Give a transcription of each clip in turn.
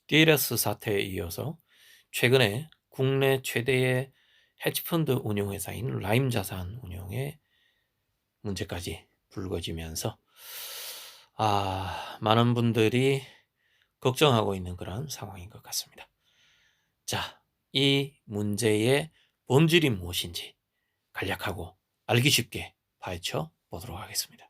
DLS 사태에 이어서 최근에 국내 최대의 헤지펀드 운용회사인 라임자산 운용의 문제까지 불거지면서 많은 분들이 걱정하고 있는 그런 상황인 것 같습니다. 자, 이 문제의 본질이 무엇인지 간략하고 알기 쉽게 파헤쳐 보도록 하겠습니다.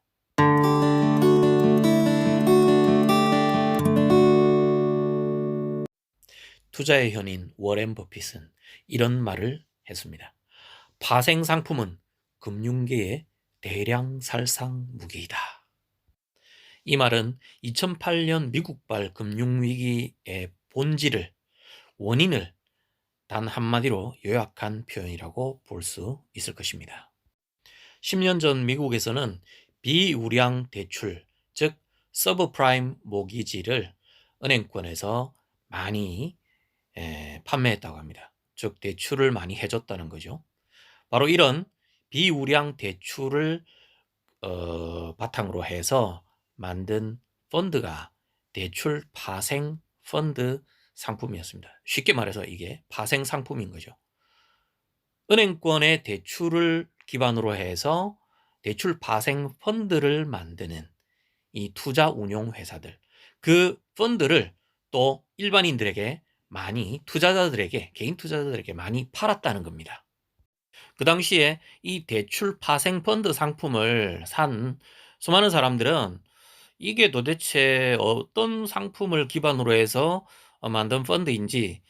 투자의 현인 워렌 버핏은 이런 말을 했습니다. 파생 상품은 금융계의 대량살상 무기이다. 이 말은 2008년 미국발 금융위기의 본질을, 원인을 단 한마디로 요약한 표현이라고 볼 수 있을 것입니다. 10년 전 미국에서는 비우량 대출, 즉 서브프라임 모기지를 은행권에서 많이 판매했다고 합니다. 즉 대출을 많이 해줬다는 거죠. 바로 이런 비우량 대출을 바탕으로 해서 만든 펀드가 대출 파생 펀드 상품이었습니다. 쉽게 말해서 이게 파생 상품인 거죠. 은행권의 대출을 기반으로 해서 대출 파생 펀드를 만드는 이 투자 운용 회사들, 그 펀드를 또 일반인들에게 많이, 투자자들에게, 개인 투자자들에게 많이 팔았다는 겁니다. 그 당시에 이 대출 파생 펀드 상품을 산 수많은 사람들은 이게 도대체 어떤 상품을 기반으로 해서 만든 펀드인지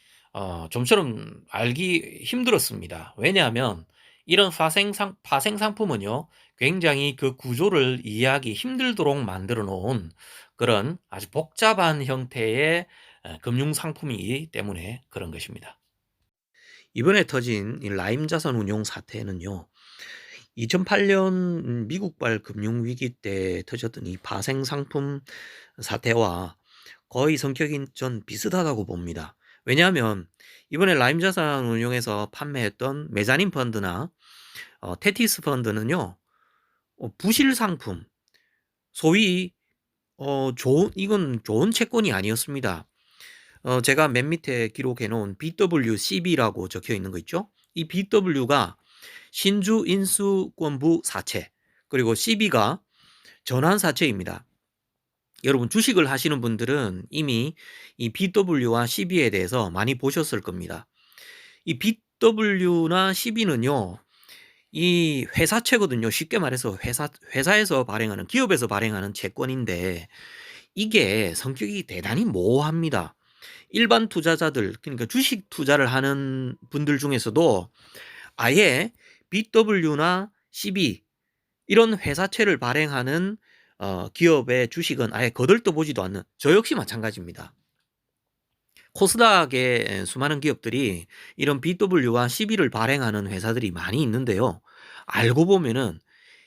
좀처럼 알기 힘들었습니다. 왜냐하면 이런 파생 상품은요, 굉장히 그 구조를 이해하기 힘들도록 만들어 놓은 그런 아주 복잡한 형태의 금융 상품이기 때문에 그런 것입니다. 이번에 터진 이 라임 자산 운용 사태는요, 2008년 미국발 금융위기 때 터졌던 이 파생 상품 사태와 거의 성격이 전 비슷하다고 봅니다. 왜냐하면 이번에 라임 자산 운용에서 판매했던 메자닌 펀드나 테티스 펀드는요, 부실 상품, 소위 이건 좋은 채권이 아니었습니다. 제가 맨 밑에 기록해 놓은 BWCB라고 적혀 있는 거 있죠? 이 BW가 신주 인수권부 사채, 그리고 CB가 전환 사채입니다. 여러분 주식을 하시는 분들은 이미 이 BW와 CB에 대해서 많이 보셨을 겁니다. 이 BW나 CB는요, 이 회사채거든요. 쉽게 말해서 회사에서 발행하는, 기업에서 발행하는 채권인데 이게 성격이 대단히 모호합니다. 일반 투자자들, 그러니까 주식 투자를 하는 분들 중에서도 아예 BW나 CB 이런 회사채를 발행하는 기업의 주식은 아예 거들떠 보지도 않는, 저 역시 마찬가지입니다. 코스닥의 수많은 기업들이 이런 BW와 CB를 발행하는 회사들이 많이 있는데요. 알고 보면은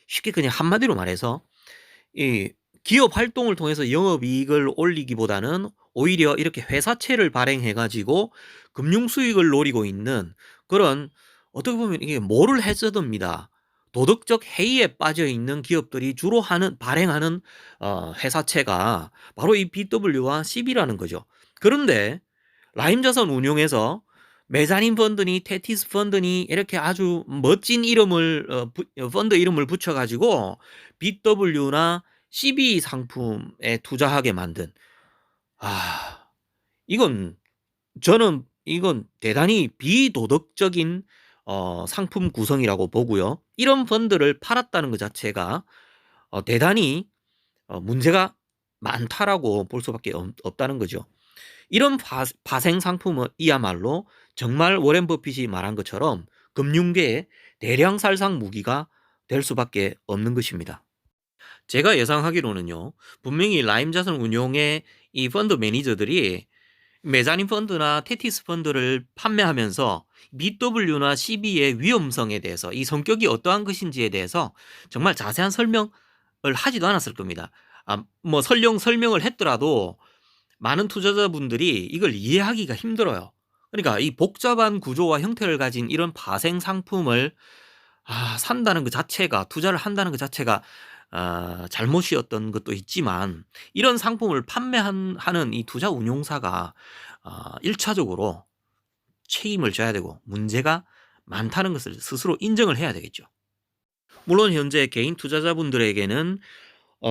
쉽게 그냥 한마디로 말해서 이 기업 활동을 통해서 영업이익을 올리기보다는 오히려 이렇게 회사채를 발행해 가지고 금융 수익을 노리고 있는 그런, 어떻게 보면 이게 모럴 해저드입니다. 도덕적 해이에 빠져 있는 기업들이 주로 발행하는 회사채가 바로 이 BW와 CB라는 거죠. 그런데 라임 자산 운용에서 메자닌 펀드니 테티스 펀드니 이렇게 아주 멋진 이름을 펀드 이름을 붙여 가지고 BW나 CB 상품에 투자하게 만든, 아 이건, 저는 이건 대단히 비도덕적인 상품 구성이라고 보고요. 이런 펀드를 팔았다는 것 자체가 대단히 문제가 많다라고 볼 수밖에 없다는 거죠. 이런 파생 상품은 이야말로 정말 워렌 버핏이 말한 것처럼 금융계의 대량 살상 무기가 될 수밖에 없는 것입니다. 제가 예상하기로는요, 분명히 라임 자산 운용의 이 펀드 매니저들이 메자닌 펀드나 테티스 펀드를 판매하면서 BW나 CB의 위험성에 대해서, 이 성격이 어떠한 것인지에 대해서 정말 자세한 설명을 하지도 않았을 겁니다. 뭐 설명을 했더라도 많은 투자자분들이 이걸 이해하기가 힘들어요. 그러니까 이 복잡한 구조와 형태를 가진 이런 파생 상품을 산다는 것 자체가, 투자를 한다는 것 자체가 잘못이었던 것도 있지만 이런 상품을 하는 이 투자 운용사가 1 차적으로 책임을 져야 되고 문제가 많다는 것을 스스로 인정을 해야 되겠죠. 물론 현재 개인 투자자분들에게는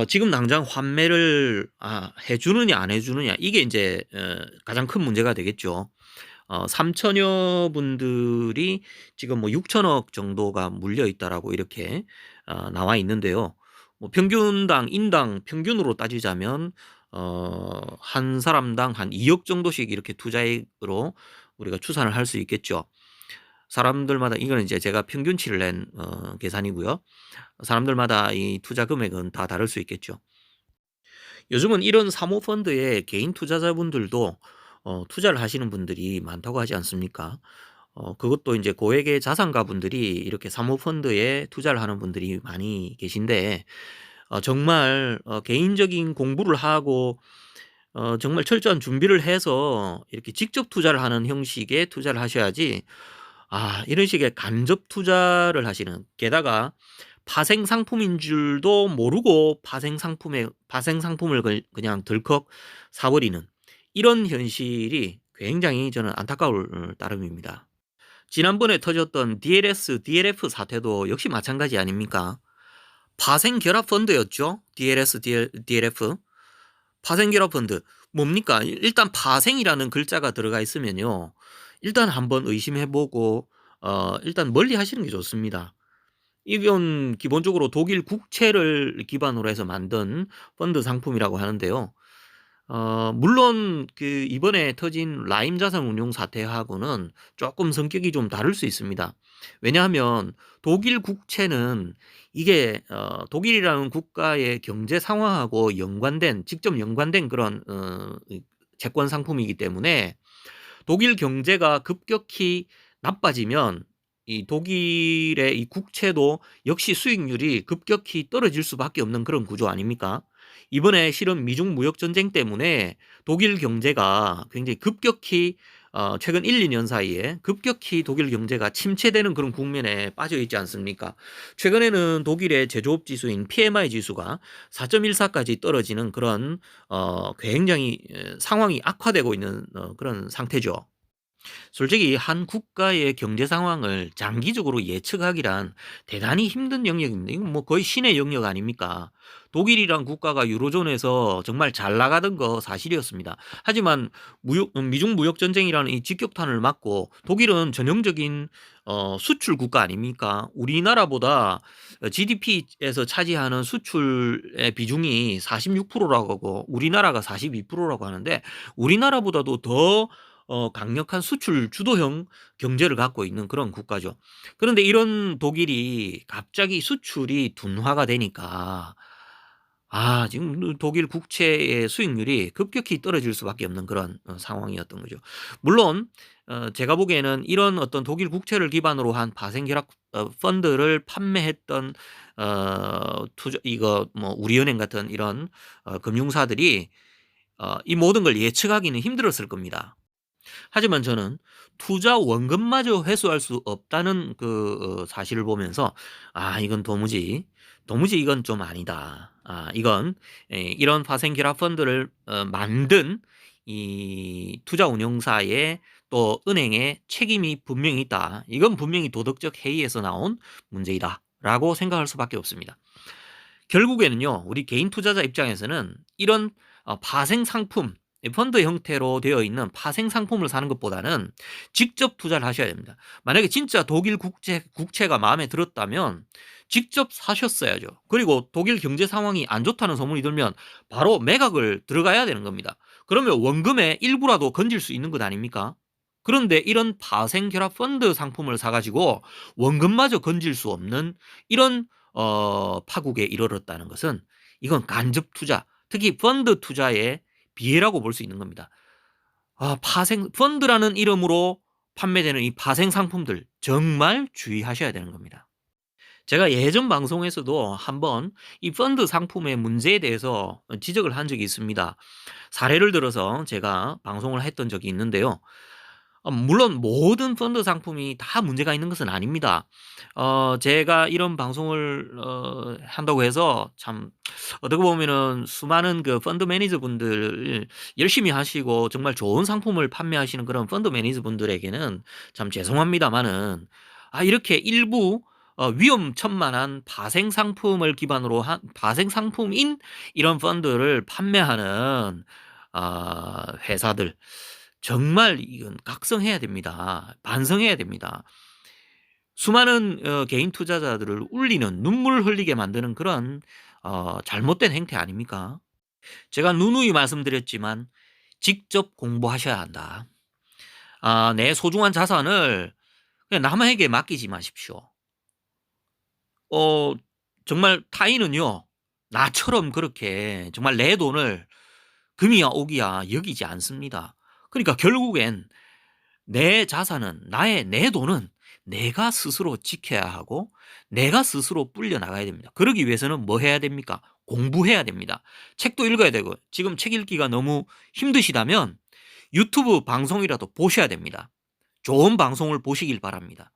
지금 당장 환매를 해 주느냐 안 해 주느냐 이게 인제 가장 큰 문제가 되겠죠. 3천여 분들이 지금 뭐 6천억 정도가 물려 있다라고 이렇게 나와 있는데요. 뭐 평균당 인당 평균으로 따지자면 한 사람당 한 2억 정도씩 이렇게 투자액으로 우리가 추산을 할 수 있겠죠. 사람들마다 이거는 이제 제가 평균치를 낸 계산이고요. 사람들마다 이 투자 금액은 다 다를 수 있겠죠. 요즘은 이런 사모펀드에 개인 투자자분들도 투자를 하시는 분들이 많다고 하지 않습니까? 그것도 이제 고액의 자산가분들이 이렇게 사모펀드에 투자를 하는 분들이 많이 계신데 정말 개인적인 공부를 하고 정말 철저한 준비를 해서 이렇게 직접 투자를 하는 형식의 투자를 하셔야지 이런 식의 간접 투자를 하시는, 게다가 파생 상품인 줄도 모르고 파생 상품을 그냥 덜컥 사 버리는 이런 현실이 굉장히 저는 안타까울 따름입니다. 지난번에 터졌던 DLS, DLF 사태도 역시 마찬가지 아닙니까? 파생 결합 펀드였죠. DLS, DLF. 파생 결합 펀드. 뭡니까? 일단 파생이라는 글자가 들어가 있으면요. 일단 한번 의심해 보고 일단 멀리하시는 게 좋습니다. 이건 기본적으로 독일 국채를 기반으로 해서 만든 펀드 상품이라고 하는데요. 물론 이번에 터진 라임 자산운용 사태하고는 조금 성격이 좀 다를 수 있습니다. 왜냐하면 독일 국채는 이게 독일이라는 국가의 경제 상황하고 직접 연관된 그런 이 채권 상품이기 때문에 독일 경제가 급격히 나빠지면 이 독일의 이 국채도 역시 수익률이 급격히 떨어질 수밖에 없는 그런 구조 아닙니까? 이번에 실은 미중 무역 전쟁 때문에 독일 경제가 굉장히 급격히 최근 1-2년 사이에 급격히 독일 경제가 침체되는 그런 국면에 빠져 있지 않습니까? 최근에는 독일의 제조업 지수인 PMI 지수가 4.14까지 떨어지는 그런 굉장히 상황이 악화되고 있는 그런 상태죠. 솔직히 한 국가의 경제 상황을 장기적으로 예측하기란 대단히 힘든 영역입니다. 이건 뭐 거의 신의 영역 아닙니까? 독일이란 국가가 유로존에서 정말 잘 나가던 거 사실이었습니다. 하지만 미중 무역 전쟁이라는 이 직격탄을 맞고 독일은 전형적인 수출 국가 아닙니까? 우리나라보다 GDP에서 차지하는 수출의 비중이 46%라고 하고 우리나라가 42%라고 하는데 우리나라보다도 더 강력한 수출 주도형 경제를 갖고 있는 그런 국가죠. 그런데 이런 독일이 갑자기 수출이 둔화가 되니까 지금 독일 국채의 수익률이 급격히 떨어질 수밖에 없는 그런 상황이었던 거죠. 물론 제가 보기에는 이런 어떤 독일 국채를 기반으로 한 파생 결합 펀드를 판매했던 투자 이거 뭐 우리은행 같은 이런 금융사들이 이 모든 걸 예측하기는 힘들었을 겁니다. 하지만 저는 투자 원금마저 회수할 수 없다는 사실을 보면서 이건 도무지 이건 좀 아니다. 이건 이런 파생 결합 펀드를 만든 이 투자 운용사의 또 은행의 책임이 분명히 있다. 이건 분명히 도덕적 해이에서 나온 문제이다라고 생각할 수밖에 없습니다. 결국에는요. 우리 개인 투자자 입장에서는 이런 파생 상품, 펀드 형태로 되어 있는 파생 상품을 사는 것보다는 직접 투자를 하셔야 됩니다. 만약에 진짜 독일 국채가 마음에 들었다면 직접 사셨어야죠. 그리고 독일 경제 상황이 안 좋다는 소문이 들면 바로 매각을 들어가야 되는 겁니다. 그러면 원금의 일부라도 건질 수 있는 것 아닙니까? 그런데 이런 파생 결합 펀드 상품을 사가지고 원금마저 건질 수 없는 이런 파국에 이르렀다는 것은 이건 간접 투자, 특히 펀드 투자의 비애라고 볼 수 있는 겁니다. 파생 펀드라는 이름으로 판매되는 이 파생 상품들 정말 주의하셔야 되는 겁니다. 제가 예전 방송에서도 한번 이 펀드 상품의 문제에 대해서 지적을 한 적이 있습니다. 사례를 들어서 제가 방송을 했던 적이 있는데요. 물론 모든 펀드 상품이 다 문제가 있는 것은 아닙니다. 제가 이런 방송을 한다고 해서 참 어떻게 보면은 수많은 그 펀드 매니저분들 열심히 하시고 정말 좋은 상품을 판매하시는 그런 펀드 매니저분들에게는 참 죄송합니다마는 이렇게 일부 위험천만한 파생 상품을 기반으로 한 파생 상품인 이런 펀드를 판매하는 회사들, 정말 이건 각성해야 됩니다. 반성해야 됩니다. 수많은 개인 투자자들을 울리는, 눈물 흘리게 만드는 그런 잘못된 행태 아닙니까? 제가 누누이 말씀드렸지만 직접 공부하셔야 한다. 내 소중한 자산을 그냥 남에게 맡기지 마십시오. 어 정말 타인은요, 나처럼 그렇게 정말 내 돈을 금이야 오기야 여기지 않습니다. 그러니까 결국엔 내 자산은, 내 돈은 내가 스스로 지켜야 하고 내가 스스로 불려 나가야 됩니다. 그러기 위해서는 뭐 해야 됩니까? 공부해야 됩니다. 책도 읽어야 되고, 지금 책 읽기가 너무 힘드시다면 유튜브 방송이라도 보셔야 됩니다. 좋은 방송을 보시길 바랍니다.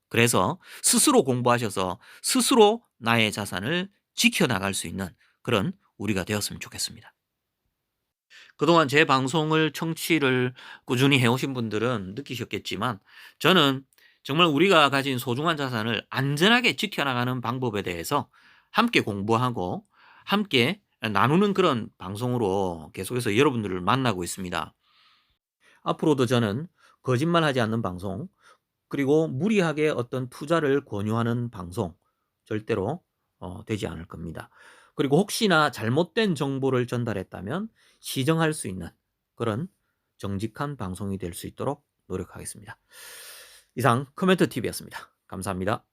그래서 스스로 공부하셔서 스스로 나의 자산을 지켜나갈 수 있는 그런 우리가 되었으면 좋겠습니다. 그동안 제 방송을 청취를 꾸준히 해오신 분들은 느끼셨겠지만, 저는 정말 우리가 가진 소중한 자산을 안전하게 지켜나가는 방법에 대해서 함께 공부하고 함께 나누는 그런 방송으로 계속해서 여러분들을 만나고 있습니다. 앞으로도 저는 거짓말하지 않는 방송, 그리고 무리하게 어떤 투자를 권유하는 방송 절대로 되지 않을 겁니다. 그리고 혹시나 잘못된 정보를 전달했다면 시정할 수 있는 그런 정직한 방송이 될 수 있도록 노력하겠습니다. 이상 커멘트 TV였습니다. 감사합니다.